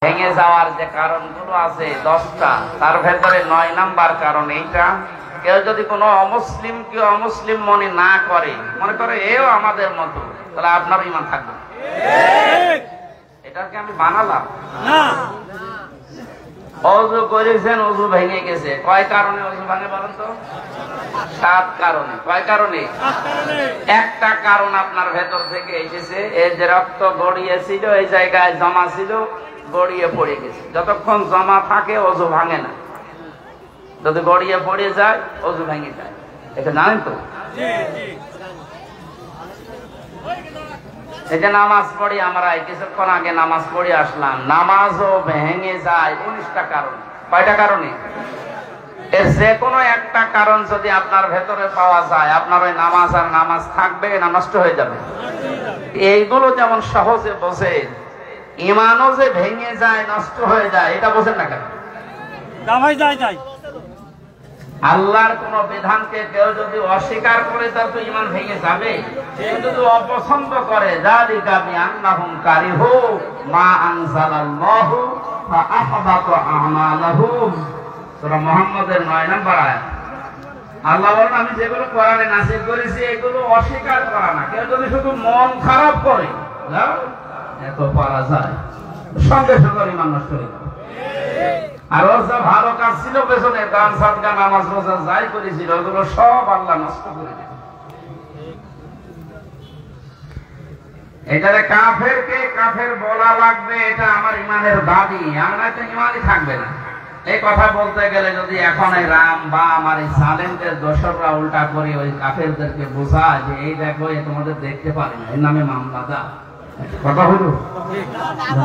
ভেঙে যাওয়ার যে কারণগুলো আছে 10টা, তার ভেতরে 9 নাম্বার কারণ এইটা। কেউ যদি কোনো অমুসলিমকে অমুসলিম মনে না করে, মনে করে এও আমাদের মতো, তাহলে আপনার ঈমান থাকবে। এটাকে আমি বানালাম না। ওযু করেছেন, ওযু ভেঙে গেছে, কয় কারণে ওযু ভাঙে বলেন তো? 7 কারণে। কয় কারণে? একটা কারণ আপনার ভেতর থেকে এসেছে, এই যে রক্ত গড়িয়েছিল, এই জায়গায় জমা ছিল, গড়িয়ে পড়ে গেছে। যতক্ষণ জমা থাকে ওযু ভাঙে না, যদি গড়িয়ে পড়ে যায় ওযু ভেঙে যায়। এটা জানেন তো? এই যে নামাজ পড়ি আমরা, কিছুক্ষণ আগে নামাজ পড়ে আসলাম, নামাজও ভেঙে যায় 19টা কারণ। কয়টা কারণে? এর যে কোনো একটা কারণ যদি আপনার ভেতরে পাওয়া যায়, আপনার ওই নামাজ আর নামাজ থাকবে না নষ্ট হয়ে যাবে? এইগুলো যেমন সহজে বোঝে, ঈমানও যে ভেঙে যায়, নষ্ট হয়ে যায়, এটা বোঝেন না কেন? আল্লাহর কোন বিধানকে কেউ যদি অস্বীকার করে, তার তো ঈমান ভেঙে যাবে। কেউ যদি অপছন্দ করে, যালিকা বিআন্নাহুম কারিহু মা আনজালাল্লাহু ফাআহবাতা আমালাহুম। সূরা মুহাম্মদের 9 নম্বর আয়াত। আল্লাহ বলেন, আমি যেগুলো কোরআনে নাযিল করেছি এগুলো অস্বীকার করা না। কেউ যদি শুধু মন খারাপ করে, এত পারা যায়, সঙ্গে সঙ্গে ঈমান নষ্ট হয়ে যাবে। আর ওর যা ভালো কাজ ছিল পেছনে, দান সাদকা নামাজ রোজা যাই করেছিল, ওগুলো সব আল্লাহ নষ্ট করে দেবে। এটারে কাফেরকে কাফের বলা লাগবে, এটা আমার ঈমানের দাবি। আমার একটা ঈমানই থাকবে না। এই কথা বলতে গেলে যদি এখন এই রাম বা আমার এই সালেমদের দোসররা উল্টা করে ওই কাফেরদেরকে বোঝায় যে এই দেখো, এ তোমাদের দেখতে পারে না, এর নামে মামলা দাও, কথা হইল?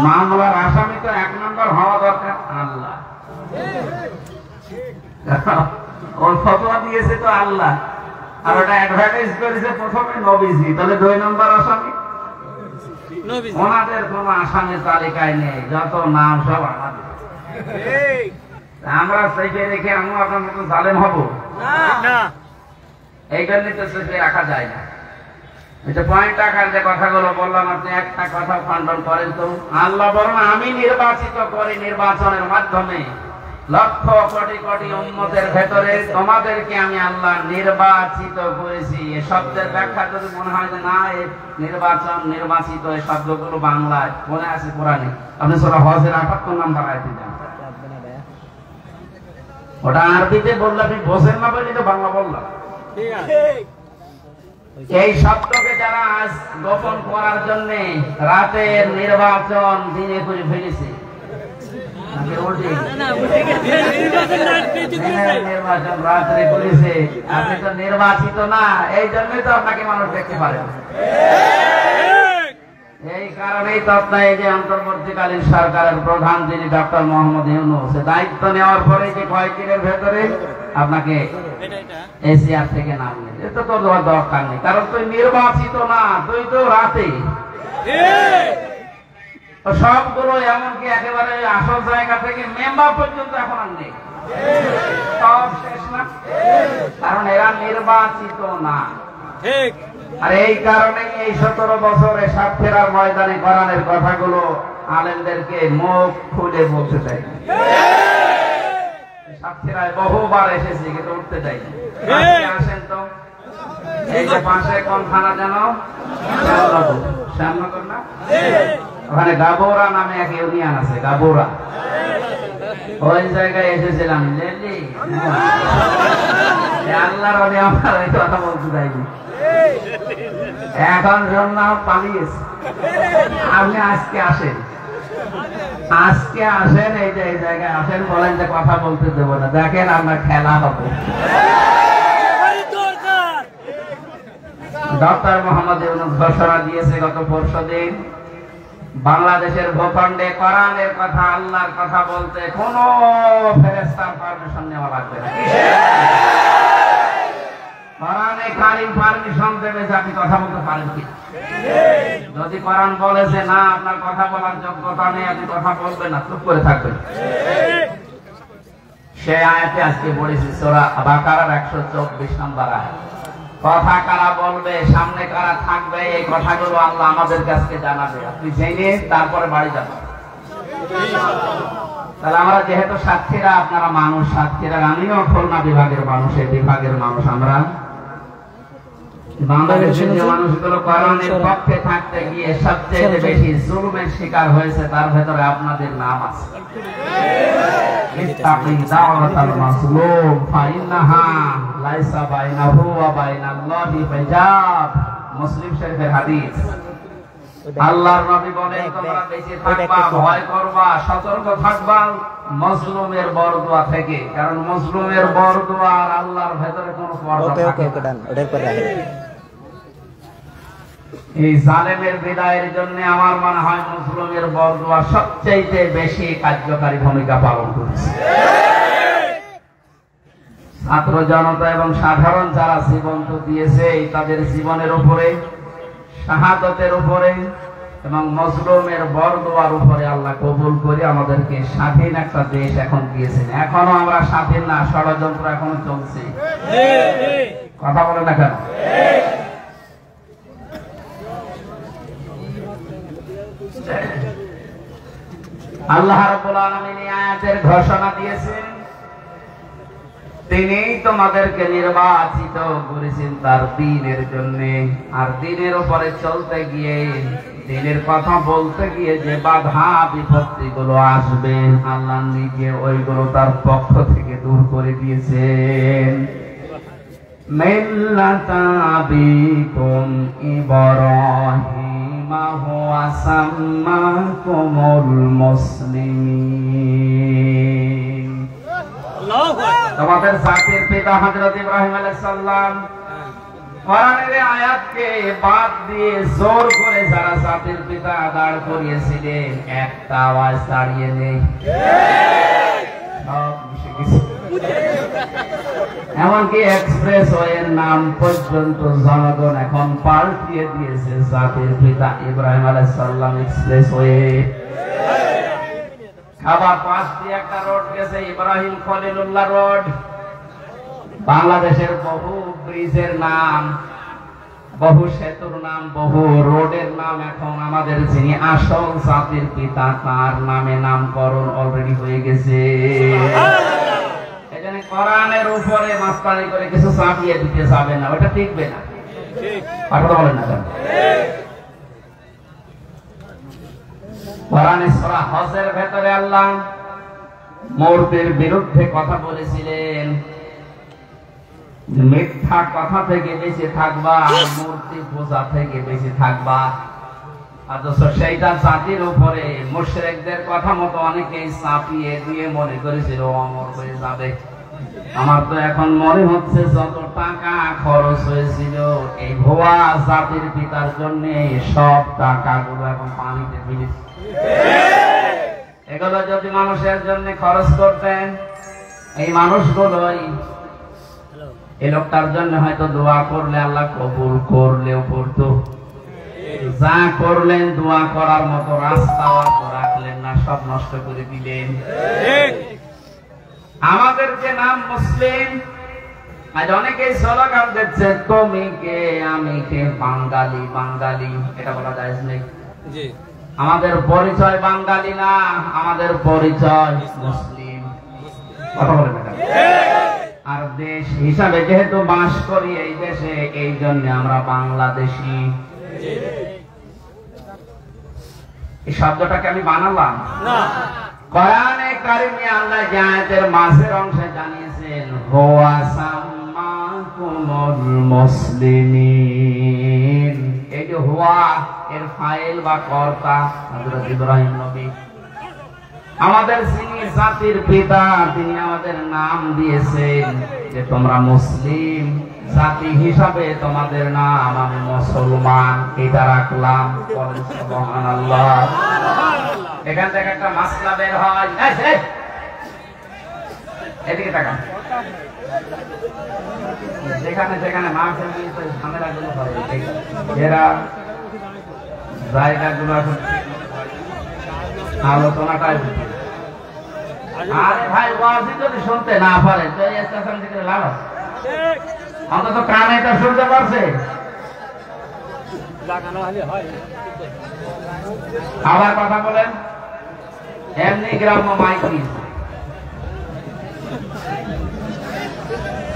মামলার আসামি তো 1 নম্বর হওয়া দরকার আল্লাহ। ওর ফতোয়া দিয়েছে তো আল্লাহ, আর ওটা অ্যাডভার্টাইজ করেছে প্রথমে নবীজি, তাহলে 2 নম্বর আসামি। ওনাদের কোন আসামি তালিকায় নেই, যত নাম সব আমাদের। আমরা সেফে রেখে আমি আপনার মতো জালেম হব না, এই জন্যই তো সেফে রাখা যায় না। এটা পয়েন্ট আকার যে কথাগুলো বললাম, আপনি একটা কথা খণ্ডন করেন তো। আল্লাহ বলেন, আমি নির্বাচিত করি নির্বাচনের মাধ্যমে লক্ষ কোটি কোটি উম্মতের ভেতরে তোমাদেরকে আমি আল্লাহ নির্বাচিত করেছি। এ শব্দের ব্যাখ্যা যদি মনে হয় যে না, এই নির্বাচন নির্বাচিত, এই শব্দগুলো বাংলায় মনে আছে কোরআনে, আপনি সূরা হজের 78 নম্বর আয়াতে যান। ওটা আরবিতে বললে আপনি বোঝেন না বলে তো বাংলা বললাম। এই শব্দকে যারা আজ গোপন করার জন্য রাতের নির্বাচন দিনে করে ফেলেছে, নির্বাচন রাত্রে করেছে, আপনি তো নির্বাচিত না, এই জন্যই তো আপনাকে মানুষ দেখতে পারে। এই কারণেই তো আপনার এই যে অন্তর্বর্তীকালীন সরকারের প্রধান যিনি ডক্টর মোহাম্মদ ইউনূস, দায়িত্ব নেওয়ার পরে যে কয়েকদিনের ভেতরে আপনাকে এশিয়ার থেকে নামলেন, এটা তো দরকার নেই, কারণ তুই নির্বাচিত না, তুই তো রাতে। সবগুলো এমনকি একেবারে আসল জায়গা থেকে মেম্বার পর্যন্ত এখন আর নেই, সব শেষ না, কারণ এরা নির্বাচিত না। ঠিক। আর এই কারণে এই 17 বছরে সাতক্ষীরার ময়দানে কোরআনের কথাগুলো আলেমদেরকে মুখ খুলে বলতে চাই। সাতক্ষীরায় বহুবার এসেছি, কিন্তু উঠতে চাই। আসেন তো, এই যে পাশে কোন থানা যেন, শ্যামনগর না, ওখানে গাবোরা নামে এক ইউনিয়ন আছে, গাবোরা, ওই জায়গায় এসেছিলাম। আল্লাহর আমার এই কথা বলতে চাইনি, এখন শুনলাম পালিয়েছে। আপনি আজকে আসেন, আজকে আসেন, এই যে এই জায়গায় আসেন, বলেন যে কথা বলতে দেবো না, দেখেন আমরা খেলা হবে। ডক্টর মোহাম্মদ ইউনূস ঘোষণা দিয়েছে গত পরশুদিন, বাংলাদেশের ভূখণ্ডে কোরআনের কথা, আল্লাহর কথা বলতে কোন ফেরেশতার পারমিশন নেওয়া লাগবে না। কোরআনে কারীম পারমিশন দেবে যে আপনি কথা বলতে পারেন কি। যদি কোরআন বলে যে না, আপনার কথা বলার যোগ্যতা নেই, আপনি কথা বলবেন না, চুপ করে থাকবেন, সে আয়াতে আজকে পড়েছি সূরা বাকারার 124 নম্বর আয়াত। কথা কারা বলবে, সামনে কারা থাকবে, এই কথাগুলো আল্লাহ আমাদের কাছে জানাবে, আপনি জেনে তারপরে বাড়ি যাবেন। তাহলে আমরা যেহেতু সাতক্ষীরা, আপনারা মানুষ সাতক্ষীরা, আমিও খুলনা বিভাগের মানুষ, এই বিভাগের মানুষ। আমরা বাংলাদেশের যে মানুষগুলো কোরআনের পক্ষে থাকতে গিয়ে সবচেয়ে বেশি জুলুমের শিকার হয়েছে, তার ভেতরে আপনাদের নাম আছে। ইত্তাকি দাওয়াতাল মাজলুম ফাইন্নাহা লাইসা বাইনাহু ওয়া বাইনাল্লাহি হিজাব। মুসলিম শরীফের হাদিস। আল্লাহর নবী বলেন, তোমরা বেঁচে থাকবা, ভয় করবা, সতর্ক থাকবা মাজলুমের বরদোয়া থেকে, কারণ মাজলুমের বরদোয়া আর আল্লাহর ভেতরে কোনো পর্দা থাকে না। এই জালেমের বিদায়ের জন্য আমার মনে হয় মাজলুমের বরদোয়া সবচেয়ে বেশি কার্যকারী ভূমিকা পালন করেছে। ছাত্র জনতা এবং সাধারণ যারা জীবন তো দিয়েছে, তাদের জীবনের উপরে, শাহাদতের উপরে এবং মজলুমের বরদোয়ার উপরে আল্লাহ কবুল করে আমাদেরকে স্বাধীন একটা দেশ এখন দিয়েছেন। এখনো আমরা স্বাধীন না, ষড়যন্ত্র এখনো চলছে। কথা বলে না কেন? আল্লাহ রাব্বুল আলামিন এই আয়াতের ঘোষণা দিয়েছেন, তিনি তোমাদেরকে নির্বাচিত করেছেন তার দ্বীনের জন্য। আর দ্বীনের উপরে চলতে গিয়ে, দ্বীনের কথা বলতে গিয়ে যে বাধা বিপত্তি গুলো আসবে, আল্লাহ নিজে ওইগুলো তার পক্ষ থেকে দূর করে দিয়েছেন। মিল্লাতা আবিকুম ইব্রাহিম হুয়া সাম্মাকুমুল মুসলিমিন। তোমাদের জাতির পিতা হযরত ইব্রাহিম আলাইহিস সালাম। কোরআনের আয়াতকে বাদ দিয়ে জোর করে যারা জাতির পিতা দাঁড় করিয়েছিলেন, একটা আওয়াজ দাঁড়িয়ে নেই, সব মিশে গেছে। এমনকি এক্সপ্রেসওয়ের নাম পর্যন্ত জনগণ এখন পাল্টিয়ে দিয়েছে জাতির পিতা ইব্রাহিম আলাইহিস সালাম এক্সপ্রেসওয়ে। আবার পাশ দিয়ে একটা রোড গেছে, ইব্রাহিম খলিলুল্লাহ রোড। বাংলাদেশের বহু ব্রিজের নাম, বহু সেতুর নাম, বহু রোডের নাম এখন আমাদের যিনি আসল জাতির পিতা তার নামে নামকরণ অলরেডি হয়ে গেছে। এখানে কোরআনের উপরে মাস্তানি করে কিছু চাপিয়ে দিতে যাবে না, ওটা টিকবে না। কথা বলেন না কেন? কোরআনে সূরা হজের ভেতরে আল্লাহ মূর্তির বিরুদ্ধে কথা বলেছিলেন, মিথ্যা কথা থেকে বেঁচে থাকবা, মূর্তি পূজা থেকে বেঁচে থাকবা। অথচ সেইটা জাতির উপরে মুশরিকদের কথা মতো অনেকেই চাপিয়ে দিয়ে মনে করেছিল অমর হয়ে যাবে। আমার তো এখন মনে হচ্ছে যত টাকা খরচ হয়েছিল এই ভুয়া জাতির পিতার জন্য, সব টাকাগুলো এখন পানিতে ফেলেছে। এগুলো যদি মানুষের জন্য খরচ করতেন, এই মানুষগুলোই এই লোকটার জন্য হয়তো দোয়া করলে আল্লাহ কবুল করলেও করতো। যা করলেন দোয়া করার মতো রাস্তাও রাখলেন না, সব নষ্ট করে দিলেন। আমাদের যে নাম মুসলিম, আজ অনেকেই স্লোগান দিচ্ছে তুমি কে আমি কে, বাঙালি বাঙালি, এটা বলা যায় নেই। আমাদের পরিচয় বাঙালি না, আমাদের পরিচয় মুসলিম। কথা বলে না? আর দেশ হিসাবে যেহেতু বাস করি এই দেশে, এই জন্য আমরা বাংলাদেশি। এই শব্দটাকে আমি বানালাম না। কোরআনে কারিমে আল্লাহ যে আয়াতের মাঝের অংশে জানিয়েছেন হুয়া সাম্মাকুমুল মুসলিমিন, এই যে হুয়া এর ফাইল বা কর্তা হযরত ইব্রাহিম নবী। আমাদের যিনি জাতির পিতা তিনি আমাদের নাম দিয়েছেন যে তোমরা মুসলিম জাতি হিসাবে, তোমাদের নাম আমি মুসলমান, এটা রাখলাম। সুবহানাল্লাহ। এখান থেকে একটা মাসলা বের হয়, এদিকে তাকান। যেখানে যেখানে মাহফিল নিয়ে ঝামেলাগুলো হয়, এরা জায়গাগুলো এখন আলোচনাটাই। আরে ভাই, ওয়াজি যদি শুনতে না পারে তো এই স্টেশন থেকে লাভ আছে? অন্তত কানে তো শুনতে পারছে। আবার কথা বলেন। এমনি গ্রাম্য মাইকি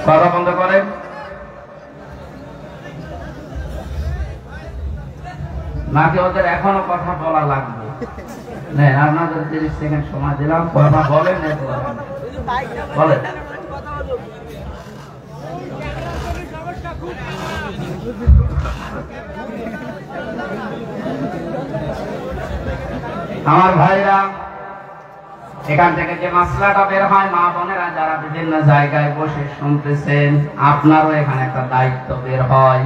কথা বন্ধ করেন। নাকি ওদের এখনো কথা বলা লাগবে? আপনাদের 30 সেকেন্ড সময় দিলাম, কথা বলেন। বলেন। আমার ভাইরা, এখান থেকে যে মাসলাটা বের হয়, মা বোনেরা যারা বিভিন্ন জায়গায় বসে শুনতেছেন, আপনারও এখানে একটা দায়িত্ব বের হয়।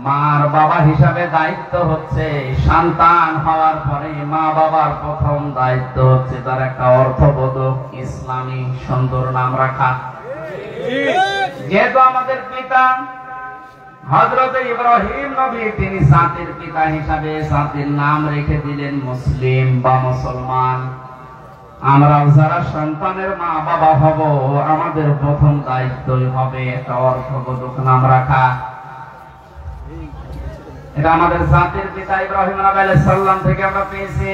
মার বাবা হিসাবে দায়িত্ব হচ্ছে, সন্তান হওয়ার পরে মা বাবার প্রথম দায়িত্ব হচ্ছে তার একটা অর্থবোধক ইসলামী সুন্দর নাম রাখা। যেহেতু আমাদের পিতা হযরত ইব্রাহিম নবী, তিনি জাতির পিতা হিসাবে জাতির নাম রেখে দিলেন মুসলিম বা মুসলমান। আমরা যারা সন্তানের মা বাবা হব, আমাদের প্রথম দায়িত্বই হবে একটা অর্থবোধক নাম রাখা। এটা আমাদের জাতির পিতা ইব্রাহিম আলাইহিস সালাম থেকে আমরা পেয়েছি।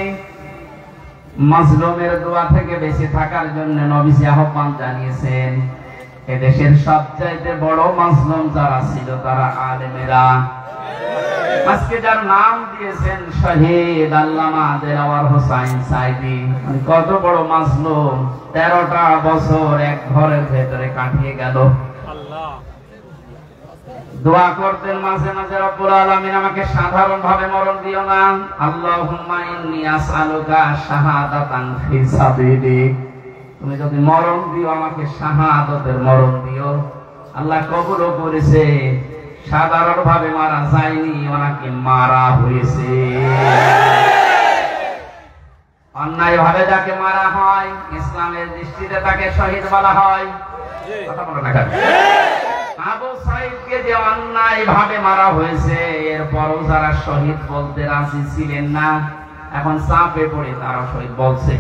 মাজলুমের দোয়া থেকে বেঁচে থাকার জন্য নবীজি আহ্বান জানিয়েছেন। এদেশের সবচাইতে বড় মাজলুম যারা ছিল তারা আলেমেরা। আজকে যার নাম দিয়েছেন শহীদ আল্লামা দেলাওয়ার হোসাইন সাইদি, কত বড় মাজলুম, 13টা বছর এক ঘরের ভেতরে কাটিয়ে গেল। দোয়া করতেন মাঝে মাঝে, রব্বুল আলামিন আমাকে সাধারণ ভাবে মরণ দিও না, আল্লাহুম্মা ইন্নী আসআলুকা শাহাদাতান ফি সাবিলিক, তুমি যদি মরণ দিও আমাকে শাহাদাতের মরণ দিও। আল্লাহ কবুলও করেছে, সাধারণ ভাবে মারা যায়নি, ওনাকে মারা হয়েছে। অন্যায় ভাবে যাকে মারা হয়, ইসলামের দৃষ্টিতে তাকে শহীদ বলা হয়। কথা বলে না কেন? আবু সাইদকে যে অন্যায় ভাবে মারা হয়েছে, এরপরও যারা শহীদ বলতে রাজি ছিলেন না, এখন চাপে পড়ে তারা শহীদ বলছে।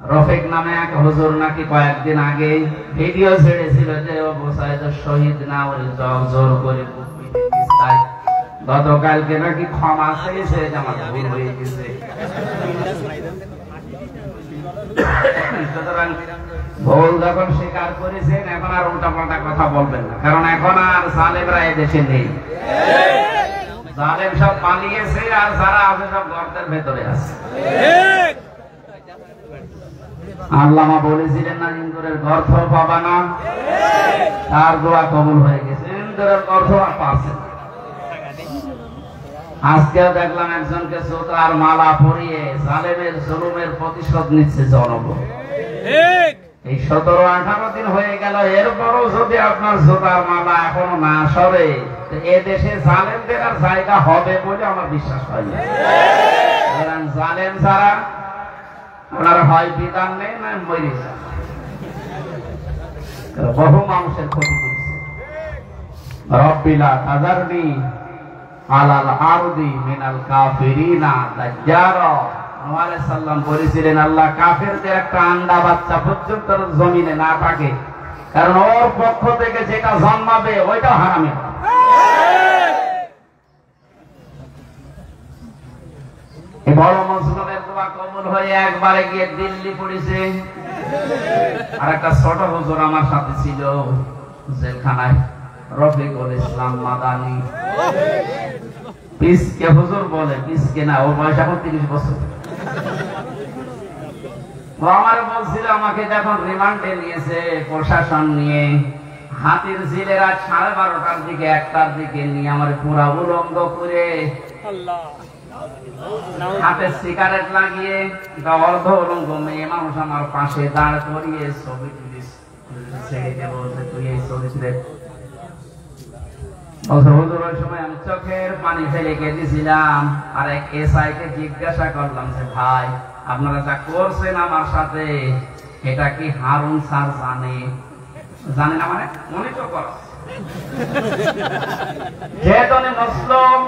রফিক নামে এক হুজুর নাকি কয়েকদিন আগে ভিডিও ছেড়েছিল যে আবু সাইদ শহীদ না, ওরে জোর করে গতকালকে নাকি ক্ষমা চেয়েছে, আমার ভুল হয়ে গেছে। সুতরাং ভুল যখন স্বীকার করেছেন, এখন আর উল্টা পাল্টা কথা বলবেন না, কারণ এখন আর জালেমরা এদেশে নেই। জালেম সব পালিয়েছে, আর যারা আছে সব গর্তের ভেতরে আছে। আল্লামা বলেছিলেন না, ইন্দুরের গর্ত পাবা না, তার দোয়া কবুল হয়ে গেছে। ইন্দুরের গর্ত আর পাচ্ছে না। আজকেও দেখলাম একজনকে জুতার মালা পরিয়ে জালেমের জুলুমের প্রতিশোধ নিচ্ছে জনগণ। এই 17-18 দিন হয়ে গেল, এরপরও যদি আপনার জুতার মালা এখনো না সরে, এ দেশে জালেমদের আর জায়গা হবে বলে আমার বিশ্বাস হয় না। জালেম ছাড়া ওনার হয় বিধান নেই, না মরে যায়। বহু মানুষের ক্ষতি করছে। রব্বিলা তাজারনি আলাল আরদি মিনাল কাফিরিনা দাজ্জারা। নূহ আলাইহিস সালাম বলেছিলেন, আল্লাহ কাফেরদের একটা আন্ডা বাচ্চা পর্যন্ত জমিনে না থাকে, কারণ ওর পক্ষ থেকে যেটা জন্মাবে ওইটা হারামি হবে। এই বড় মাজলুমের দোয়া কবুল হয়ে একবারে গিয়ে দিল্লি পড়েছে। আর একটা ছোট হুজুর আমার সাথে ছিল জেলখানায়, রফিকুল ইসলাম মাদানী। পিসকে হুজুর বলে, পিসকে না, ওর বয়স এখন 30 বছর। ও আমার বলছিল, আমাকে যখন রিমান্ডে নিয়েছে প্রশাসন নিয়ে, হাতির ঝিলে রাত 12:30টার দিকে 1টার দিকে নিয়ে আমার পুরা উলঙ্গ করে হাতে সিগারেট লাগিয়ে অর্ধ উলঙ্গ মেয়ে মানুষ আমার পাশে দাঁড় করিয়ে ছবি তুলিস, তুই এই চরিত্রে। ওই সময় আমি চোখের পানি ফেলে কেঁদেছিলাম। আর এক এসআই কে জিজ্ঞাসা করলাম যে, ভাই আপনারা যা করছেন আমার সাথে, এটা কি হারুন স্যার জানে? জানে না মানে মনে তো কর, যেহেতু মুসলিম,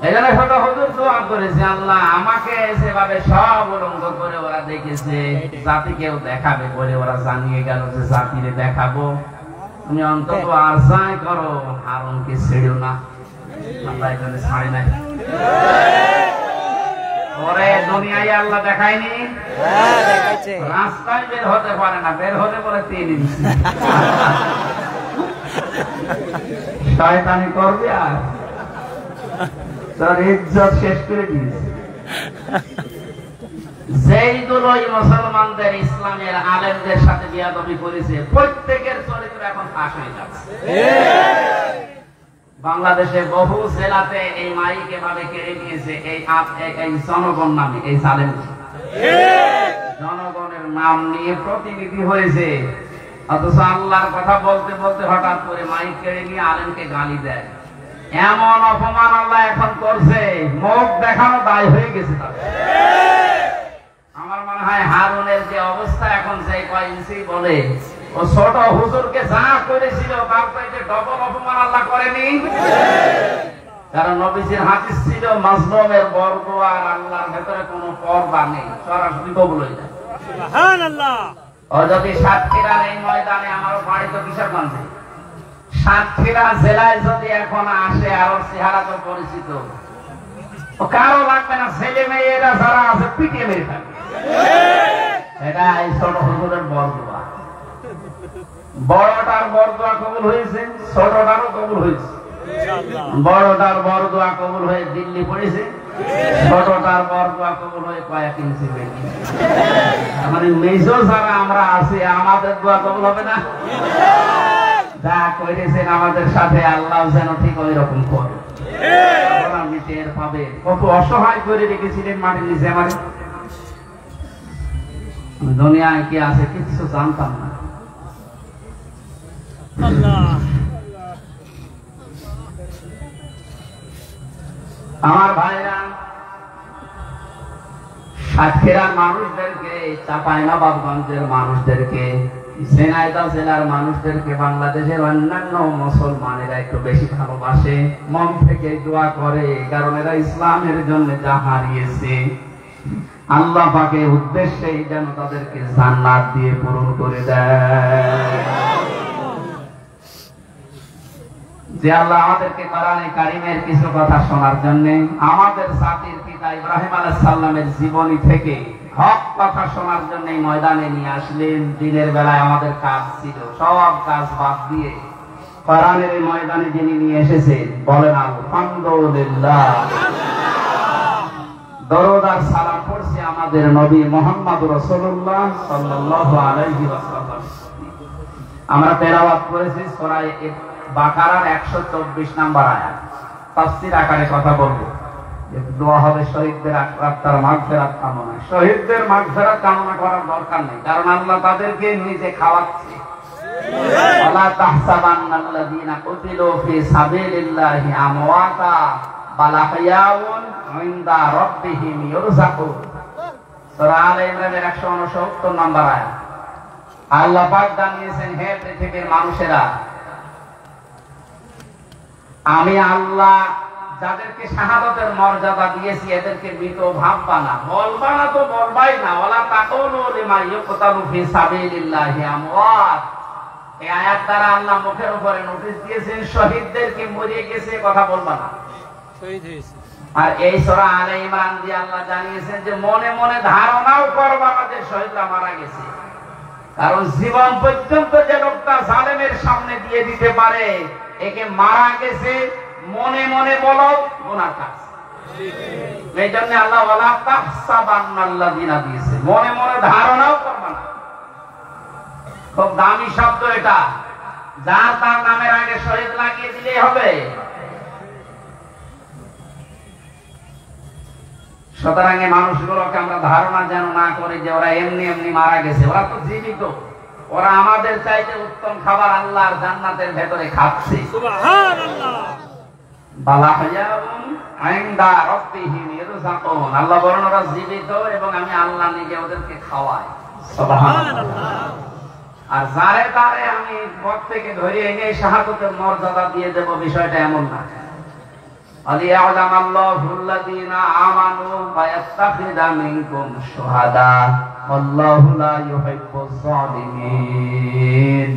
এখানে ছোট হুজুর দোয়া করেছে, আল্লাহ আমাকে সেভাবে সব উলঙ্গ করে ওরা দেখেছে, জাতিকেও দেখাবে বলে ওরা জানিয়ে গেল যে জাতিরে দেখাবো, তুমি অন্তত আশাই করো হারুনকে ছেড়ো না। আল্লাহ এখানে ছাড়ে নাই। ওরে দুনিয়ায় আল্লাহ দেখায়নি, রাস্তায় বের হতে পারে না, বের হতে পারে 3 ইঞ্চি। শয়তানি করবে আর তার ইজ্জত শেষ করে দিয়েছে। যেইগুলো মুসলমানদের ইসলামের আলেমদের সাথে বিয়াদবি করেছে প্রত্যেকের চরিত্র এখন ফাঁস হয়ে যাচ্ছে। বাংলাদেশে বহু জেলাতে এই মাইক এভাবে কেড়ে নিয়েছে এই জনগণ নামে, এই সালেম জনগণের নাম নিয়ে প্রতিনিধি হয়েছে, অথচ আল্লাহর কথা বলতে বলতে হঠাৎ করে মাইক কেড়ে নিয়ে আলেমকে গালি দেয়। এমন অপমান আল্লাহ এখন করছে, মুখ দেখানো দায় হয়ে গেছে তাদের। আমার মনে হয় হারুনের যে অবস্থা এখন, যে কয় ইঞ্চি বলে, ও ছোট হুজুরকে যা করেছিল তার চাইতে ডবল অপমান আল্লাহ করেনি। কারণ নবীজির হাদিস ছিল মাজলুমের বরদোয়া আর আল্লাহর ভেতরে কোনো পর্দা নেই, সরাসরি কবুল হয়ে যায়। সুবহানাল্লাহ। ও যদি সাতক্ষীরার এই ময়দানে, আমার বাড়ি তো কিশোরগঞ্জে, সাতক্ষীরা জেলায় যদি এখন আসে, আর ওর চেহারা তো পরিচিত, ও কারো লাগবে না, ছেলে মেয়েরা যারা আছে পিটিয়ে মেরে থাকবে। এটা এই ছোট হুজুরের বরদোয়া। বড়টার বরদোয়া কবুল হয়েছে, ছোটটারও কবুল হয়েছে। বড়টার বরদোয়া কবুল হয়ে দিল্লি পড়েছে, ছোটটার বরদোয়া কবুল হয়ে কয়েক ইঞ্চি বেশি। মানে মেজর যারা আমরা আছি, আমাদের দোয়া কবুল হবে না? যা করেছেন আমাদের সাথে আল্লাহ যেন ঠিক ওই রকম করে। আমি টের পাবে কত অসহায় করে রেখেছিলেন মাটির নিচে। আমার দুনিয়ায় কি আছে কিছু জানতাম না। আমার ভাইরা, সাতক্ষীরার মানুষদেরকে, চাঁপাইনবাবগঞ্জের মানুষদেরকে, ঝিনাইদহ জেলার মানুষদেরকে বাংলাদেশের অন্যান্য মুসলমানেরা একটু বেশি ভালোবাসে, মন থেকে দোয়া করে, কারণ এরা ইসলামের জন্য যা হারিয়েছে আল্লাহ পাকের উদ্দেশ্যে যেন তাদেরকে জান্নাত দিয়ে পূরণ করে দেয়। যে আল্লাহ আমাদেরকে কোরআনে কারিমের কিছু কথা শোনার জন্য, আমাদের জাতির পিতা ইব্রাহিম আলাইহিস সালামের জীবনী থেকে হক কথা শোনার জন্য ময়দানে নিয়ে আসলেন। দিনের বেলায় আমাদের কাজ ছিল, সব কাজ বাদ দিয়ে কোরআনের এই ময়দানে যিনি নিয়ে এসেছেন, বলেন আলহামদুলিল্লাহ। দরুদ আর সালাম পড়ছি আমাদের নবী মুহাম্মদ রাসূলুল্লাহ সাল্লাল্লাহু আলাইহি ওয়াসাল্লাম। আমরা তেলাওয়াত করেছি সূরা বাকারার 124 নম্বর আয়াত। তাফসীর আকারে কথা বলবো, দোয়া হবে শহীদদের আত্মার মাগফিরাত কামনা। শহীদদের মাগফিরাত কামনা করার দরকার নেই, কারণ আল্লাহ তাদেরকে নিজে খাওয়াচ্ছে। ওয়ালা তাহসাবান্নাল্লাযীনা কুতিলু ফি সাবিলিল্লাহি আমওয়াতা বাল আহইয়াউন ইনদা রাব্বিহিম ইরযাকুন। সূরা আলে ইমরানের 169 নম্বর আয়াত। আল্লাহ পাক জানিয়েছেন, হে পৃথিবীর মানুষেরা, আমি আল্লাহ যাদেরকে শাহাদাতের মর্যাদা দিয়েছি এদেরকে মৃত ভাববা না, বলবা না তো বলবাই না। ওয়ালা তাকুলু লিমা ইউকতালু ফি সাবিলিল্লাহি আমওয়াত। এই আয়াত দ্বারা আল্লাহ মুখের উপরে নোটিশ দিয়েছেন, শহীদদেরকে মরে গেছে কথা বলবা না, শহীদ হয়েছে। আর এই সূরা আলে ইমরান দিয়ে আল্লাহ জানিয়েছেন যে মনে মনে ধারণাও করবা না যে শহীদরা মারা গেছে, কারণ জীবন পর্যন্ত যে লোকটা জালেমের সামনে দিয়ে দিতে পারে, একে মারা গেছে মনে মনে বলো গুনাহ কাজ। এই জন্য আল্লাহ ওয়ালা তাহসাবান্নাল্লাযীনা দিয়েছে, মনে মনে ধারণাও করবা না। খুব দামি শব্দ এটা, যার তার নামের আগে শহীদ লাগিয়ে দিলেই হবে। সুতরাং এই মানুষগুলোকে আমরা ধারণা যেন না করি যে ওরা এমনি এমনি মারা গেছে, ওরা তো জীবিত। ওরা আমাদের চাইতে উত্তম খাবার আল্লাহর জান্নাতের ভেতরে খাচ্ছে। সুবহানাল্লাহ। বালাহয়াউন ইনদা রাব্বিহিম ইরযাকুন। আল্লাহ বলেন ওরা জীবিত এবং আমি আল্লাহ নিজে ওদেরকে খাওয়াই। সুবহানাল্লাহ। আর যারে তারে আমি পথ থেকে ধরে এনে শাহাদাতের মর্যাদা দিয়ে দেব, বিষয়টা এমন না। আলিয়ালামাল্লাহুল্লাযীনা আমানু ওয়া ইয়াত্তাখিযা মিনকুম শুহাদা আল্লাহু লা ইউহিব্বুজ জালিমিন।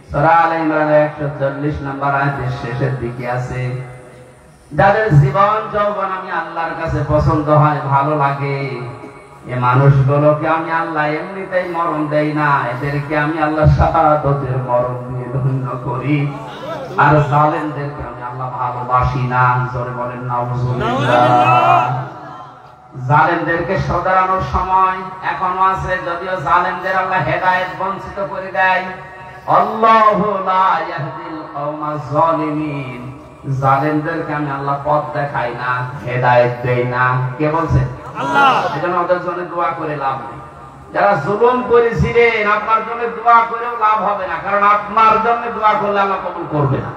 সূরা আলে ইমরান 140 নম্বর আয়াতের শেষের দিকে আছে, যাদের জীবন যৌবন আমি আল্লাহর কাছে পছন্দ হয়, ভালো লাগে, এ মানুষগুলোকে আমি আল্লাহ এমনিতেই মরণ দেই না, এদেরকে আমি আল্লাহ শাহাদাতের মরণ দিয়ে ধন্য করি। আর জালেমদেরকে আমি আল্লাহ ভালোবাসি না। জোরে বলেন নাউজুবিল্লাহ। জালেমদেরকে শোধরানোর সময় এখনো আছে, যদিও জালেমদের আল্লাহ হেদায়েত বঞ্চিত করে দেয়। আল্লাহু লা ইয়াহদিল কওমাজ জালিমিন। জালেমদেরকে আমি আল্লাহ পথ দেখাই না, হেদায়েত দেই না। কে বলছে? আল্লাহ। এজন্য ওদের জন্য দোয়া করে লাভ নেই। যারা জুলুম করেছিলেন আপনার জন্য দোয়া করেও লাভ হবে না, কারণ আপনার জন্য দোয়া করলে আল্লাহ কবুল করবে না।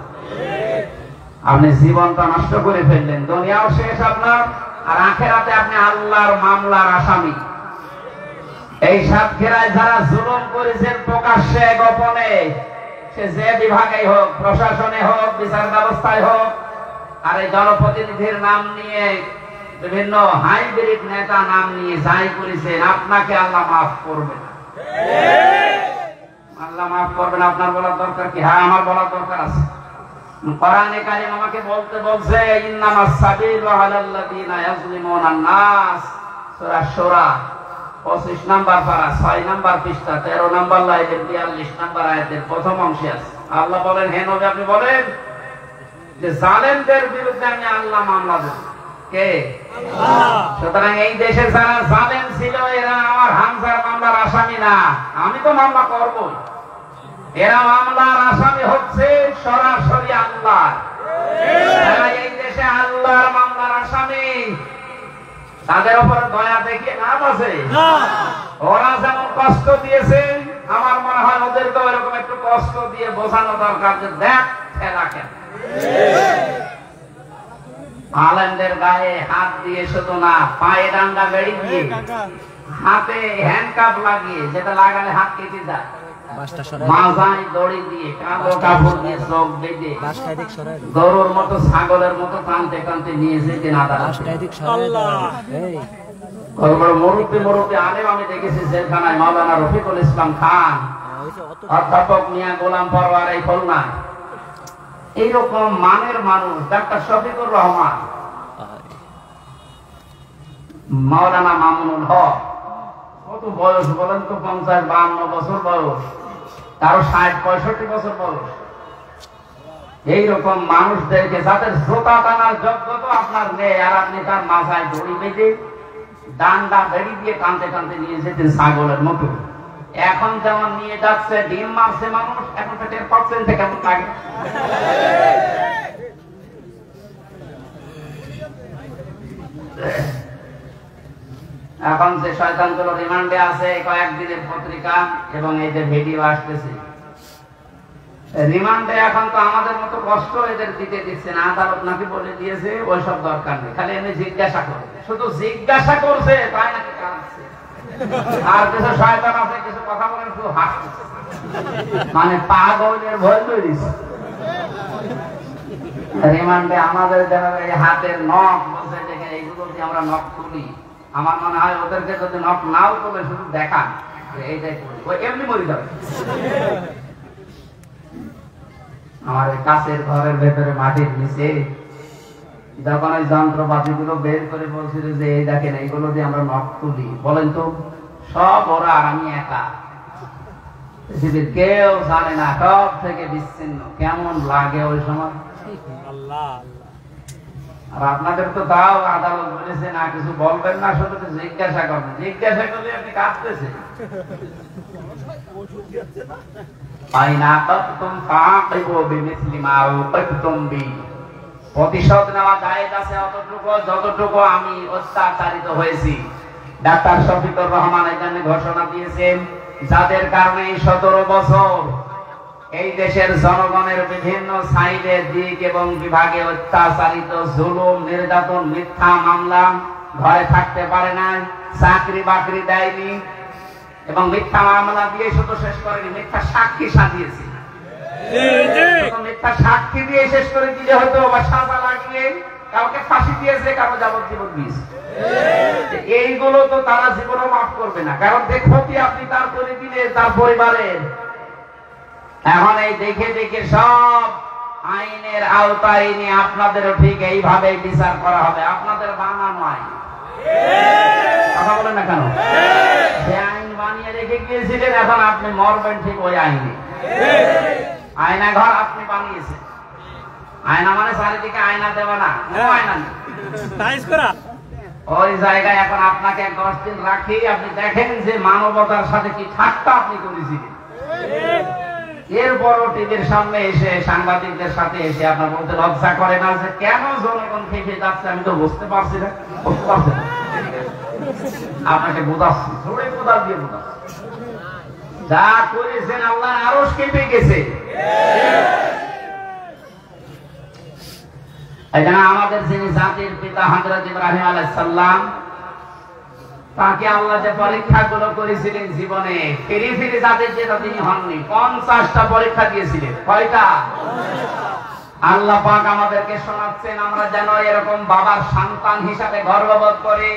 আপনি জীবনটা নষ্ট করে ফেললেন, দুনিয়াও শেষ আপনার, আর আখিরাতে আপনি আল্লাহর মামলার আসামি। এই সাতক্ষীরায় যারা জুলুম করেছেন প্রকাশ্যে গোপনে, সে যে বিভাগেই হোক, প্রশাসনে হোক, বিচার ব্যবস্থায় হোক, আর এই জনপ্রতিনিধির নাম নিয়ে, বিভিন্ন হাইব্রিড নেতা নাম নিয়ে যাই করেছেন, আপনাকে আল্লাহ মাফ করবে না। আল্লাহ মাফ করবে না। আপনার বলার দরকার কি? হ্যাঁ, আমার বলার দরকার আছে। কোরআনে কারীম আমাকে বলতে বলছে, ইন্নামাস সাবিলু আলাল্লাযিনা ইয়াজলিমুনান নাস। সূরা শূরা 25 নম্বর পারা 6 নম্বর পৃষ্ঠা 13 নম্বর লাইনের 42 নম্বর আয়াতের প্রথম অংশে আছে। আল্লাহ বলেন, হে নবী আপনি বলেন যে জালেমদের বিরুদ্ধে আমি আল্লাহ মামলা দেব। কে? আল্লাহ। সুতরাং এই দেশে যারা জালেম ছিল এরা আমার হামজার মামলার আসামি না, আমি তো মামলা করবই। এরা মামলার আসামি হচ্ছে সরাসরি আল্লাহ। এই দেশে আল্লাহর মামলার আসামি, তাদের উপরে দয়া দেখিয়ে লাভ আছে? ওরা যেমন কষ্ট দিয়েছে, আমার মনে হয় ওদেরকে এরকম একটু কষ্ট দিয়ে বোঝানো দরকার যে দেখ ঠেলা কেন। আলেমদের গায়ে হাত দিয়ে শুধু না, পায়ে ডান্ডা বেড়ি দিয়ে, হাতে হ্যান্ডকাপ লাগিয়ে, যেটা লাগালে হাত কেটে যায়, মাথায় দড়ি দিয়ে, কাঁধে কাপড় দিয়ে, চোখ বেঁধে, গরুর মতো ছাগলের মতো টানতে টানতে নিয়ে যেতে না মুরব্বী আলেম আমি দেখেছি জেলখানায়, মাওলানা রফিকুল ইসলাম খান, অধ্যাপক মিয়া গোলাম পরওয়ার এই খুলনা, এইরকম মানের মানুষ, ডাক্তার শফিকুর রহমান, মাওলানা মামুনুল হক, কত বয়স বলেন তো? 50-52 বছর বয়স, কারো 60-65 বছর বয়স। এইরকম মানুষদেরকে, যাদের জোতা টানার যোগ্যতা আপনার নেই, আর আপনি তার মাথায় দড়ি বেঁধে ডান্ডা বেড়ি দিয়ে টানতে টানতে নিয়ে যেতেন ছাগলের মতো। এখন যেমন নিয়ে যাচ্ছে, ডিম মারছে মানুষ, এখন তো 10% কেমন লাগে। এখন যে শয়তানগুলো রিমান্ডে আছে, কয়েকদিনের পত্রিকা এবং এই যে ভিডিও আসতেছে, রিমান্ডে এখন তো আমাদের মতো কষ্ট এদের দিতে দিচ্ছে না, আদালত নাকি বলে দিয়েছে ওইসব দরকার নেই, খালি এনে জিজ্ঞাসা করে, শুধু জিজ্ঞাসা করছে তাই নাকি কাঁদছে। আর কিছু শয়তান আছে, কিছু কথা বলেন শুধু হাসছে, মানে পাগলের ভয় তৈরিছে। রিমান্ডে আমাদের যারা এই হাতের নখ বলছে, দেখে এইগুলো দিয়ে আমরা নখ তুলি, আমার মনে হয় ওদেরকে যদি নখ নাও তুলে শুধু দেখান এইটাই করি, ওই এমনি মরে যাবে। আমার এই কাছের ঘরের ভেতরে মাটির নিচে যখন ওই যন্ত্রপাতি গুলো বের করে বলছিল যে এই দেখেন এইগুলো দিয়ে আমরা নখ তুলি, বলেন তো সব ওরা আর আমি একা, পৃথিবীর কেউ জানে না, সব থেকে বিচ্ছিন্ন। কেমন লাগে ওই সময়? আর আপনাদের তো তাও আদালত বলেছে না কিছু বলবেন না, শুধু জিজ্ঞাসা করবেন, জিজ্ঞাসা করলে আপনি কাঁদতেছেন। প্রতিশোধ নেওয়া জায়েজ আছে অতটুকু যতটুকু আমি অত্যাচারিত হয়েছি। ডাক্তার শফিকুর রহমান এখানে ঘোষণা দিয়েছেন, যাদের কারণে 17 বছর এই দেশের জনগণের বিভিন্ন সাইডে দিক এবং বিভাগে অত্যাচারিত, জুলুম, নির্যাতন, মিথ্যা মামলা, ঘরে থাকতে পারে না, চাকরি বাকরি দেয়নি, এবং মিথ্যা মামলা দিয়ে শুধু শেষ করেনি, মিথ্যা সাক্ষী সাজিয়েছে, মিথ্যা সাক্ষী দিয়ে শেষ করে দিলে হয়তো বা সাজা লাগিয়ে কাউকে ফাঁসি দিয়েছে, কারো যাবজ্জীবন দিয়েছে। এইগুলো তো তারা জীবনও মাফ করবে না, কারণ যে ক্ষতি আপনি তার করে দিলে তার পরিবারের। এখন এই দেখে দেখে সব আইনের আওতায় নিয়ে আপনাদেরও ঠিক এইভাবে বিচার করা হবে। আপনাদের বানানো আইন, কথা বলেন না কেন? যে আইন বানিয়ে রেখে গিয়েছিলেন, এখন আপনি মরবেন ঠিক ওই আইনে। আয়না ঘর আপনি বানিয়েছেন। আয়না মানে চারিদিকে আয়না দেওয়া না, কোনো আয়না নেই। ওই জায়গায় এখন আপনাকে 10 দিন রাখি, আপনি দেখেন যে মানবতার সাথে কি ঠাট্টা আপনি করেছিলেন। এরপরও টিভির সামনে এসে সাংবাদিকদের সাথে এসে আপনার বলতে লজ্জা করে না যে কেন জনগণ খেপে যাচ্ছে? আমি তো বুঝতে পারছি না, বুঝতে পারছি না। আপনাকে বোঝাচ্ছি, জোরে কোদাল দিয়ে বোঝাচ্ছি। যা করেছেন আল্লাহ আরশ কেঁপে গেছে। এখানে আমাদের যিনি জাতির পিতা হযরত ইব্রাহিম আলাইহিস সালাম, তাকে আল্লাহ যে পরীক্ষাগুলো করেছিলেন জীবনে, ফিরি ফিরি জাতির যেটা তিনি হননি, 50টা পরীক্ষা দিয়েছিলেন। কয়টা? আল্লাহ পাক আমাদেরকে শোনাচ্ছেন আমরা যেন এরকম বাবার সন্তান হিসাবে গর্ববোধ করি।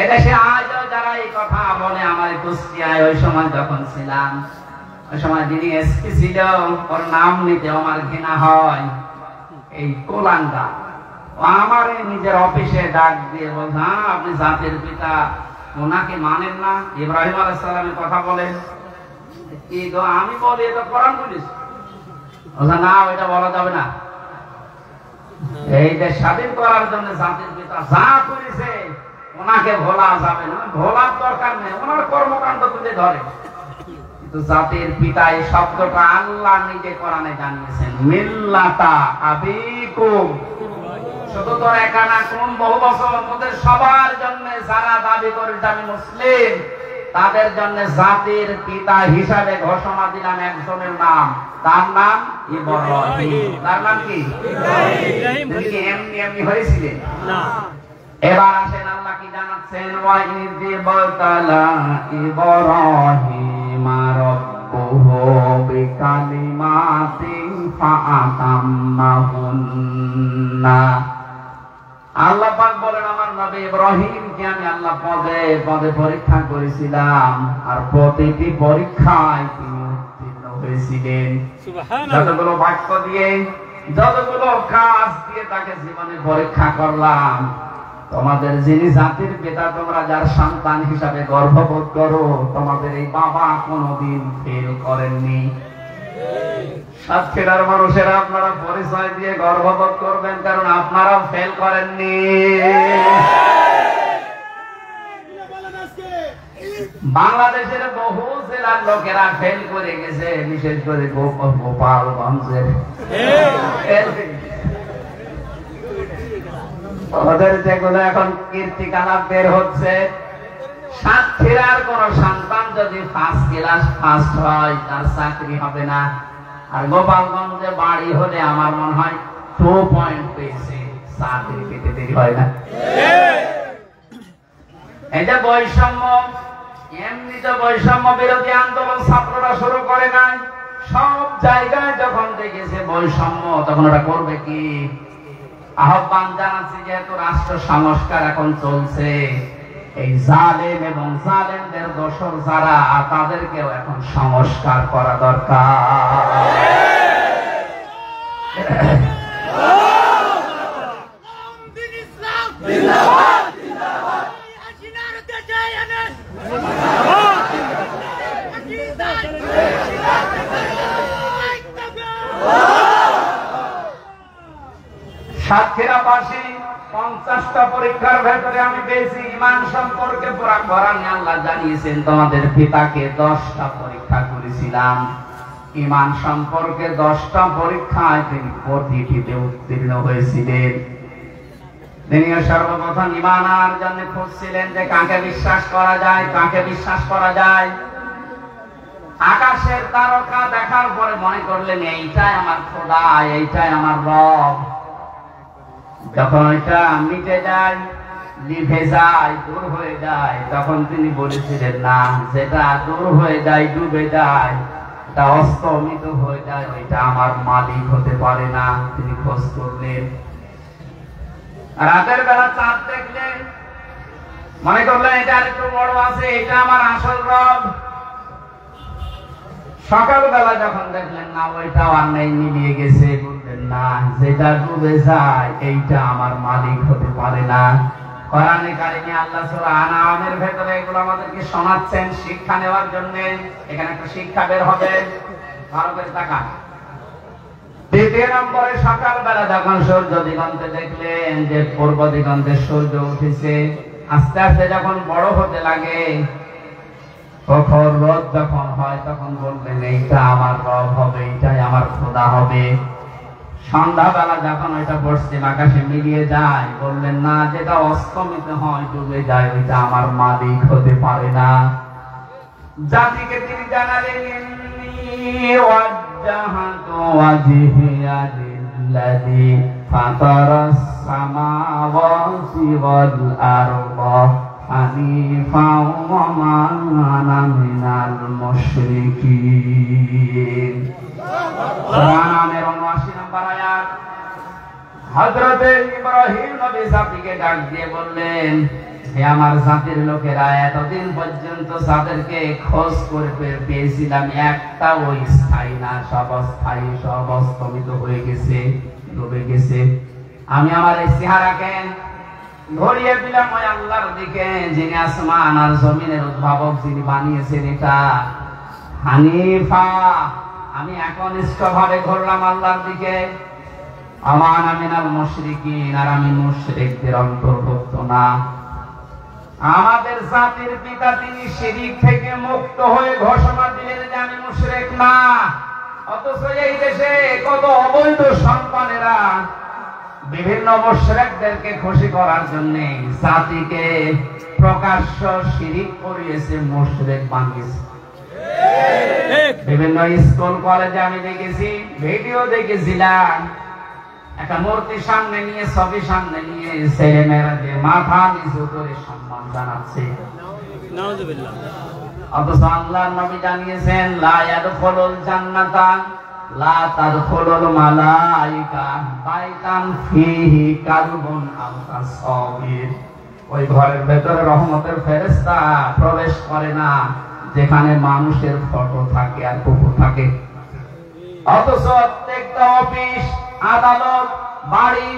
এদেশে আজও যারা এই কথা বলে, আমার কুষ্টিয়ায় ওই সময় যখন ছিলাম, ওই সময় যিনি এসপি ছিল, ওর নাম নিতে আমার ঘৃণা হয়। এই কোলাঙ্গা আমার নিজের অফিসে ডাক দিয়ে বলছে, হ্যাঁ আপনি জাতির পিতা, ওনাকে মানেন না? ইব্রাহিম আলাইহিস সালামের কথা বলেন। কি গো? আমি বলি এটা কোরআন বলিস। বলছে না, ওইটা বলা যাবে না। এই দেশ স্বাধীন করার জন্য জাতির পিতা যা করেছে ওনাকে ভোলা যাবে না। ভোলার দরকার নেই, ওনার কর্মকাণ্ড তুলে ধরে। কিন্তু জাতির পিতা এই শব্দটা আল্লাহ নিজে কোরআনে জানিয়েছেন, মিল্লাতা আবিকুম। শুধু তোর একা না, কোন বহু বছর তোদের সবার জন্য যারা দাবি করে আমি মুসলিম, তাদের জন্য জাতির পিতা হিসাবে ঘোষণা দিলাম একজনের নাম, তার নাম ইব্রাহিম। তার নাম কি? ইব্রাহিম। এমনি এমনি হয়েছিলেন না। এবার আসেন আল্লাহ কি জানাচ্ছেন, ওয়া ইযবাতালা ইব্রাহিম রাব্বুহু বিকালিমাতিন ফাআতাম্মাহুন্না। আল্লাহ পাক বলেন আমার নবী ইব্রাহিমকে আমি আল্লাহ পদে পদে পরীক্ষা করেছিলাম, আর প্রতিটি পরীক্ষায় তিনি উত্তীর্ণ হয়েছিলেন। সুবহানাল্লাহ। যতগুলো বাক্য দিয়ে, যতগুলো কাজ দিয়ে তাকে জীবনে পরীক্ষা করলাম, তোমাদের যিনি জাতির পিতা, তোমরা যার সন্তান হিসাবে গর্ববোধ করো, তোমাদের এই বাবা কোনদিন ফেল করেননি। সাতক্ষীরার মানুষেরা আপনারা পরিচয় দিয়ে গর্ববোধ করবেন, কারণ আপনারাও ফেল করেননি। বাংলাদেশের বহু জেলার লোকেরা ফেল করে গেছে, বিশেষ করে গোপালগঞ্জের। ওদের যেগুলো এখন কীর্তিকলাপ বের হচ্ছে, সাতক্ষীরার কোন সন্তান যদি ফার্স্ট ক্লাস ফার্স্ট হয়, তার চাকরি হবে না। আর গোপালগঞ্জে বাড়ি হলে আমার মনে হয় 2 পয়েন্ট পেয়েছে, চাকরি পেতে দেরি হয় না। এই যে বৈষম্য, এমনি তো বৈষম্য বিরোধী আন্দোলন ছাত্ররা শুরু করে নাই, সব জায়গায় যখন দেখেছে বৈষম্য, তখন ওরা করবে কি? আহ্বান জানাচ্ছি, যেহেতু রাষ্ট্র সংস্কার এখন চলছে, এই জালেম এবং জালেমদের দোসর যারা, তাদেরকেও এখন সংস্কার করা দরকার। সাতক্ষীরাবাসী 50টা পরীক্ষার ভেতরে আমি পেয়েছি ঈমান সম্পর্কে পুরা কোরআনে আল্লাহ জানিয়েছেন, তোমাদের পিতাকে 10টা পরীক্ষা করেছিলাম। ঈমান সম্পর্কে 10টা পরীক্ষায় তিনি প্রতিটিতে উত্তীর্ণ হয়েছিলেন। তিনিও সর্বপ্রথম ঈমান আনার জন্য খুঁজছিলেন যে কাকে বিশ্বাস করা যায়, কাকে বিশ্বাস করা যায়। আকাশের তারকা দেখার পরে মনে করলেন এইটাই আমার খোদা, এইটাই আমার রব। যখন এটা মিটে যায়, লিভে যায়, দূর হয়ে যায়, তখন তিনি বলেছিলেন না, যেটা দূর হয়ে যায়, ডুবে যায়, এটা অস্তমিত হয়ে যায়, ওইটা আমার মালিক হতে পারে না। তিনি খোঁজ করলেন, রাতের বেলা চাঁদ দেখলেন, মনে করলেন এটা আরেকটু বড় আছে, এটা আমার আসল রব। সকালবেলা যখন দেখলেন না ওইটাও আর নেই, মিলিয়ে গেছে, বললেন না যেটা ডুবে যায় এইটা আমার মালিক হতে পারে না। কোরআনে কারিমে আল্লাহ সূরা আনআমের ভেতরে এগুলো আমাদেরকে শোনাচ্ছেন শিক্ষা নেওয়ার জন্য। এখানে একটা শিক্ষা বের হবে, ভালো করে তাকান। দ্বিতীয় নম্বরে সকালবেলা যখন সূর্য দিগন্তে দেখলেন যে পূর্ব দিগন্তে সূর্য উঠেছে, আস্তে আস্তে যখন বড় হতে লাগে, তখন রোদ যখন হয় তখন বললেন এইটা আমার রব হবে, এইটাই আমার খোদা হবে। সন্ধ্যাবেলা যখন ওইটা পশ্চিম আকাশে মিলিয়ে যায়, বললেন না যেটা অস্তমিত হয় ডুবে যায় ওইটা আমার মালিক হতে পারে না। জাতিকে তিনি জানালেন ওয়াজ্জাহাতু ওয়াজহিয়া লিল্লাযী ফাতারাস সামাওয়াতি ওয়াল আরদা হানিফাও ওয়া মা আনা মিনাল মুশরিকিন। কোরআনের 79 নম্বর আয়াত। হযরত ইব্রাহিম নবী জাতিকে ডাক দিয়ে বললেন, হে আমার জাতির লোকেরা, এতদিন পর্যন্ত যাদেরকে খোঁজ করে পেয়েছিলাম একটাও স্থায়ী না, সব অস্থায়ী, সব অস্তমিত হয়ে গেছে, ডুবে গেছে। আমি আমার এই চেহারাকে ধরিয়ে দিলাম ওই আল্লাহর দিকে যিনি আসমান আর জমিনের উদ্ভাবক, যিনি বানিয়েছেন এটা হানিফা। আমি একনিষ্ঠভাবে ঘুরলাম আল্লাহর দিকে। আমান আমিনাল মুশরিকিন, আর আমি মুশরিকদের অন্তর্ভুক্ত না। আমাদের জাতির পিতা তিনি শিরক থেকে মুক্ত হয়ে ঘোষণা দিলেন যে আমি মুশরিক না। অথচ এই দেশে কত অবৈধ সন্তানেরা বিভিন্ন মুশরিকদেরকে খুশি করার জন্য জাতিকে প্রকাশ্য শিরক করিয়েছে, মুশরিক বানিয়েছে। বিভিন্ন স্কুল কলেজে আমি দেখেছি, ভিডিও দেখেছিলাম, একটা মূর্তি সামনে নিয়ে, ছবি সামনে নিয়ে ছেলে মেয়েরাদের মাথা নিচু করে সম্মান জানাচ্ছে। অথচ আল্লাহর নবী জানিয়েছেন লা ইয়াদখুলুল জান্নাতা লা তাদখুলুল মালায়েকা বাইতান ফীহি কালবুন আও তাসবির। ওই ঘরের ভেতরে রহমতের ফেরেশতা প্রবেশ করে না যেখানে মানুষের ফটো থাকে আর কুকুর থাকে। অথচ প্রত্যেকটা অফিস, আদালত, বাড়ি,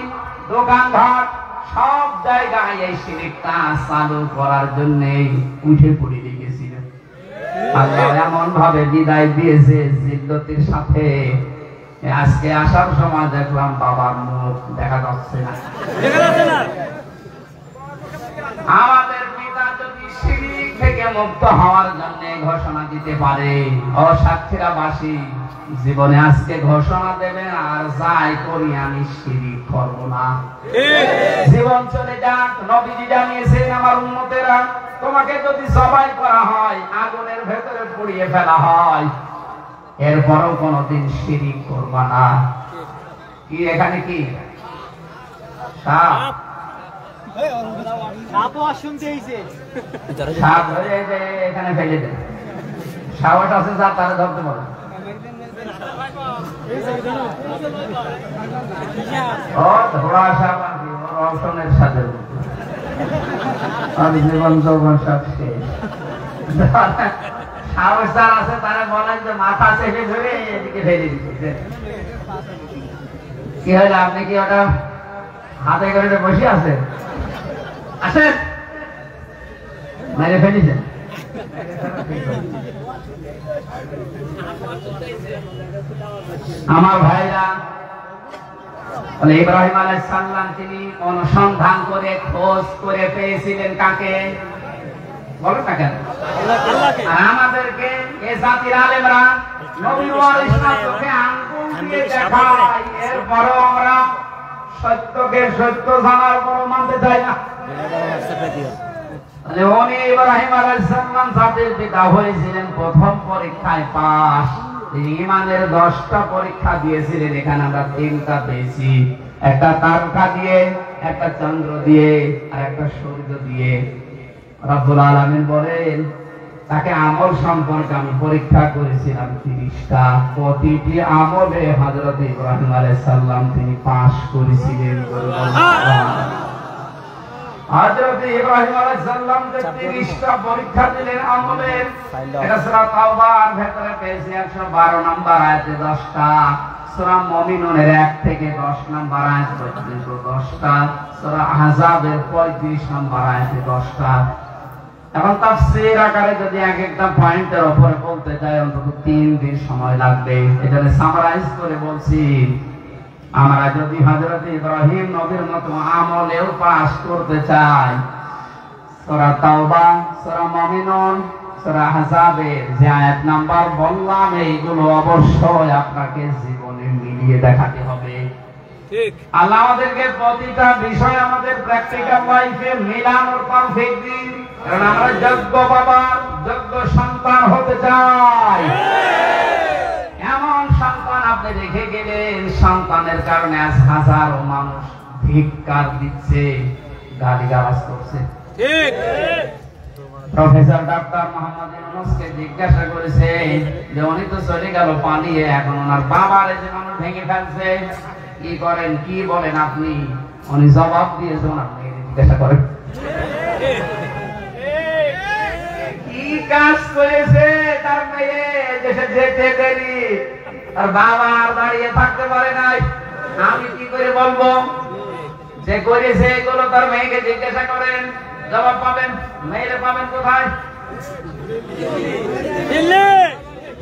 দোকানঘাট সব জায়গায় এই শিরকটা চালু করার জন্য উঠে পড়ে লেগেছিল। আল্লাহ এমন ভাবে বিদায় দিয়েছে জিল্লতির সাথে। আজকে আসার সময় দেখলাম বাবার মুখ দেখা যাচ্ছে না। আমাদের পিতা যদি শিরক থেকে মুক্ত হওয়ার জন্য ঘোষণা দিতে পারে, অসাক্ষীরা বাসী জীবনে আজকে ঘোষণা দেবেন আর যাই করি আমি শিরক করব না। জীবন চলে যাক, নবীজি জানিয়েছেন আমার উম্মতেরা তোমাকে যদি জবাই করা হয়, আগুনের ভেতরে পুড়িয়ে ফেলা হয়, এরপরও কোনদিন শিরক করবা না। কি এখানে কি সাপ সাপ হয়ে যায়, এখানে ফেলে দেয়। সাওয়াট আছে যা তারা ধরতে পারে। ও ধোড়া সাপ আর কি, ওর অপশনের সাথে জীবন যৌবন সব শেষ। সাহস যার আছে তারা বলেন যে মাথা চেপে ধরে এদিকে ফেলে দিচ্ছে। কি হলো, আপনি কি ওটা হাতে করে বসে আছেন? আসেন, মেরে ফেলেছেন। আমার ভাইরা, ইব্রাহিম আলাইহিস সালাম তিনি অনুসন্ধান করে খোঁজ করে পেয়েছিলেন কাকে? বলো না কেন? আর আমাদেরকে এই জাতির আলেমরা নবীর ওয়ারিস না, চোখে আঙ্গুল দিয়ে দেখায়, এরপরও আমরা সত্যকে সত্য জানার পর মানতে চাই না। উনি ইব্রাহিম আলাইহিস সালাম জাতির পিতা হয়েছিলেন, প্রথম পরীক্ষায় পাস। তিনি ঈমানের 10টা পরীক্ষা দিয়েছিলেন, এখানে আমরা 3টা পেয়েছি। একটা তারকা দিয়ে, একটা চন্দ্র দিয়ে, আর একটা সূর্য দিয়ে। রব্বুল আলামিন বলেন তাকে আমল সম্পর্কে আমি পরীক্ষা করেছিলাম 30টা। প্রতিটি আমলে হযরত ইব্রাহিম আলাইহিস সালাম তিনি পাস করেছিলেন। হযরত ইব্রাহিম আলাইহিস সালাম যে 30টা পরীক্ষা দিলেন আমলের, এটা সূরা তাওবার ভেতরে পেয়েছি 112 নম্বর আয়াতে 10টা, সূরা মুমিনুনের 1 থেকে 10 নম্বর আয়াত পর্যন্ত 10টা, সূরা আহজাবের 35 নম্বর আয়াতে 10টা। এখন তাফসীর আকারে যদি এক একটা পয়েন্টের উপরে বলতে যাই অন্তত 3 দিন সময় লাগবে। এখানে সামারাইজ করে বলছি, আমরা যদি হযরত ইব্রাহিম নবীর মতো আমলেও পাস করতে চাই, সূরা তাওবা, সূরা মুমিনুন, সূরা আহজাবের যে আয়াত নাম্বার বললাম, এইগুলো অবশ্যই আপনাকে জীবনে মিলিয়ে দেখাতে হবে। ঠিক, আল্লাহ আমাদেরকে প্রতিটা বিষয় আমাদের প্র্যাকটিক্যাল লাইফে মিলানোর তৌফিক দিন, কারণ আমরা যোগ্য বাবার যোগ্য সন্তান হতে চাই। এমন সন্তান আপনি রেখে গেলেন, সন্তানের কারণে আজ হাজারো মানুষ ধিক্কার দিচ্ছে, গালিগালাজ করছে। ঠিক, প্রফেসর ডক্টর মোহাম্মদ ইউনূসকে জিজ্ঞাসা করেছে যে উনি তো চলে গেল পালিয়ে, এখন ওনার বাবার যে মানুষ ভেঙে ফেলছে, কি করেন, কি বলেন আপনি? উনি জবাব দিয়েছে, ওনার মেয়েকে জিজ্ঞাসা করেন কি কাজ করেছে তার মেয়ে, দেশে যেতে দেরি, আর বাবা আর দাঁড়িয়ে থাকতে পারে নাই। আমি কি করে বলবো যে করেছে এগুলো? তার মেয়েকে জিজ্ঞাসা করেন, জবাব পাবেন। মেয়েরে পাবেন কোথায়?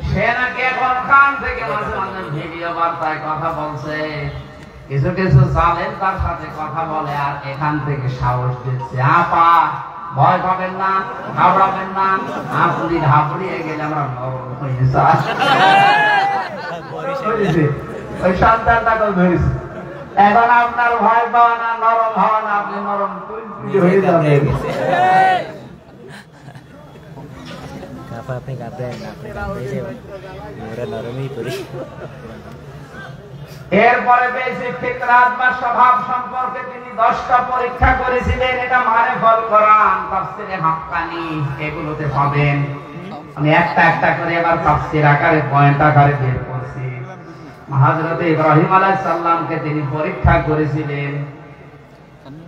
সে নাকি এখন কান থেকে মাঝে মাঝে ভিডিও বার্তায় কথা বলছে, কিছু কিছু জালেম তার সাথে কথা বলে, আর এখান থেকে সাহস দিচ্ছে। আপা ভয় পাবেন না, ঘাবড়াবেন না, আপনি ঘাবড়িয়ে গেলে আমরা নরম হয়ে যাই। ওই সন্তানটাকে ধরেছে, এখন আপনার ভয় পাওয়া না, নরম হওয়া না, আপনি নরম হয়ে যাবেন। এরপরে পেয়েছে ফিতরাত বা স্বভাব সম্পর্কে তিনি 10টা পরীক্ষা করেছিলেন। এটা মারিফাত কোরআন, তাফসীরে হাক্কানি, এগুলোতে পাবেন। আমি একটা একটা করে এবার তাফসীর আকারে পয়েন্ট আকারে বের করছি। হযরত ইব্রাহিম আলাইহিস সালামকে তিনি পরীক্ষা করেছিলেন,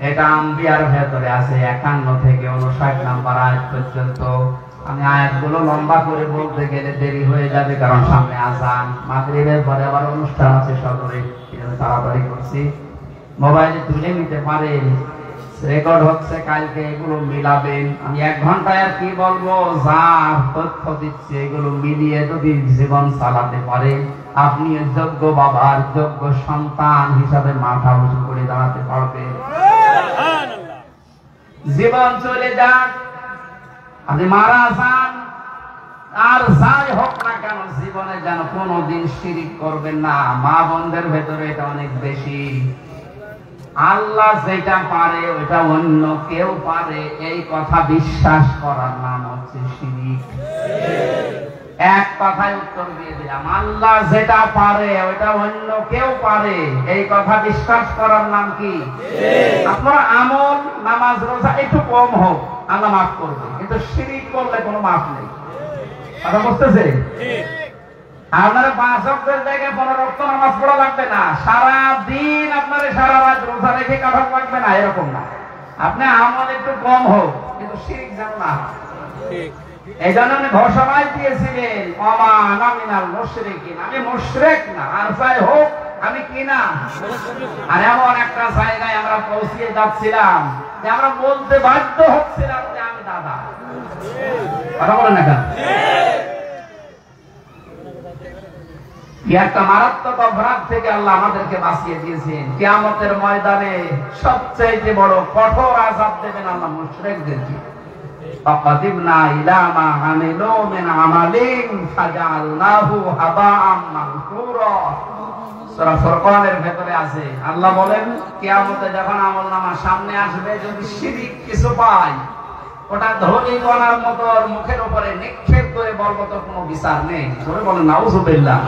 এটা আম্বিয়ার ভেতরে আছে 51 থেকে 59 নম্বর আয়াত পর্যন্ত। আমি আয়াতগুলো লম্বা করে বলতে গেলে দেরি হয়ে যাবে, কারণ সামনে আযান, মাগরিবের পরে আবার অনুষ্ঠান আছে সদরে, তাড়াতাড়ি করছি। মোবাইলে তুলে নিতে পারেন, রেকর্ড হচ্ছে, কালকে এগুলো মিলাবেন। আমি 1 ঘন্টায় আর কি বলবো, যা তথ্য দিচ্ছে এগুলো মিলিয়ে যদি জীবন চালাতে পারে, আপনি যোগ্য বাবার যোগ্য সন্তান হিসাবে মাথা উঁচু করে দাঁড়াতে পারবেন। জীবন চলে যাক, আপনি মারা যান, আর যাই হোক না কেন, জীবনে যেন কোনোদিন শিরিক করবেন না। মা বোনদের ভেতরে এটা অনেক বেশি। আল্লাহ যেটা পারে ওইটা অন্য কেউ পারে, এই কথা বিশ্বাস করার নাম হচ্ছে শিরিক। এক কথায় উত্তর দিয়ে দিলাম, আল্লাহ যেটা পারে ওইটা অন্য কেউ পারে, এই কথা বিশ্বাস করার নাম কি? আপনার আমল, নামাজ, রোজা একটু কম হোক, আল্লাহ মাফ করবে, কিন্তু শিরিক করলে কোনো মাফ নেই। কথা বুঝতেছে? আপনার 5 ওয়াক্তের জায়গায় 15 ওয়াক্ত নামাজ পড়া লাগবে না, সারা দিন আপনার সারা রাত রোজা রেখে কাটানো লাগবে না, এরকম না। আপনি আমল একটু কম হোক, কিন্তু শিরিক যেন না হয়। এই জন্য উনি ঘোষণায় দিয়েছিলেন, ওমা আনা মিনাল মুশরিকিন, আমি মুশরিক না, আর যাই হোক আমি কি না। আর এমন একটা জায়গায় আমরা পৌঁছে যাচ্ছিলাম যে আমরা বলতে বাধ্য হচ্ছিলাম যে আমি দাদা। কথা বলেন না কেন? একটা মারাত্মক অপরাধ থেকে আল্লাহ আমাদেরকে বাঁচিয়ে দিয়েছেন। কিয়ামতের ময়দানে সবচেয়ে বড় কঠোর আযাব দেবেন আল্লাহ মুশরিকদেরকে। ফাকাদিবনা ইলা মা আমিলু মিন আমালিন ফাজআলনাহু হাবাআম মানসুরা। সূরা ফুরকানের ভেতরে আছে, আল্লাহ বলেন কিয়ামতে যখন আমলনামা সামনে আসবে, যদি শিরিক কিছু পায়, ওটা ধনী কণার মতো মুখের উপরে নিক্ষেপ করে বলবো তো কোনো বিচার নেই। সবাই বলেন নাউযুবিল্লাহ।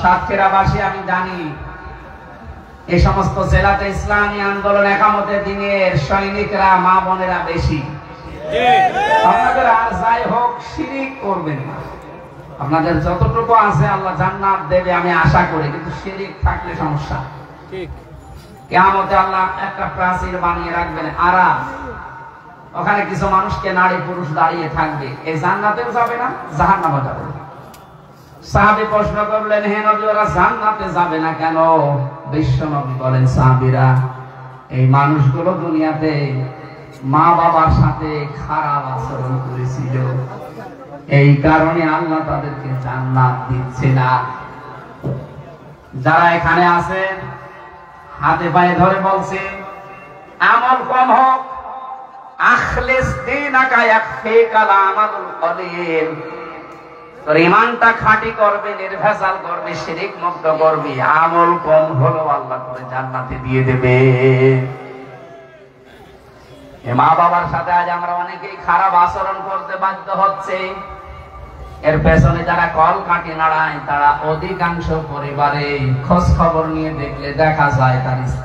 সাতক্ষীরাবাসী আমি জানি, এই সমস্ত জেলাতে ইসলামী আন্দোলন একামতে দিনের সৈনিকরা, মা বোনেরা বেশি। আপনাদের আর যাই হোক শিরিক করবেন না, আপনাদের যতটুকু আছে আল্লাহ জান্নাত দেবে আমি আশা করি, কিন্তু শিরিক থাকলে সমস্যা। ঠিক, কিয়ামতে আল্লাহ একটা প্রাচীর বানিয়ে রাখবেন আরাম, ওখানে কিছু মানুষকে নারী পুরুষ দাঁড়িয়ে থাকবে। এই জান্নাতেও যাবে না, জাহান্নামে যাবে না। সাহাবী প্রশ্ন করলেন, হে নবী, ওরা জান্নাতে যাবে না কেন? বিশ্ব নবী বলেন, সাহাবীরা, এই মানুষগুলো দুনিয়াতে মা বাবার সাথে খারাপ আচরণ করেছিল, এই কারণে আল্লাহ তাদেরকে জান্নাত দিচ্ছে না। যারা এখানে আছেন হাতে পায়ে ধরে বলছে, আমল কম হোক, আখলিস দীনাকা ইয়াকফিকাল আমালুল কলিল, তোর ঈমানটা খাঁটি করবে, নির্ভেজাল করবে, শিরক মুক্ত করবে, আমল কম হলো আল্লাহ করে জান্নাতে দিয়ে দেবে। মা বাবার সাথে আজ আমরা অনেকেই খারাপ আচরণ করতে বাধ্য হচ্ছে। এর পেছনে যারা কল কাটি নাড়ায়, তারা অধিকাংশ পরিবারে খোঁজ খবর নিয়ে দেখলে দেখা যায় তার স্ত্রী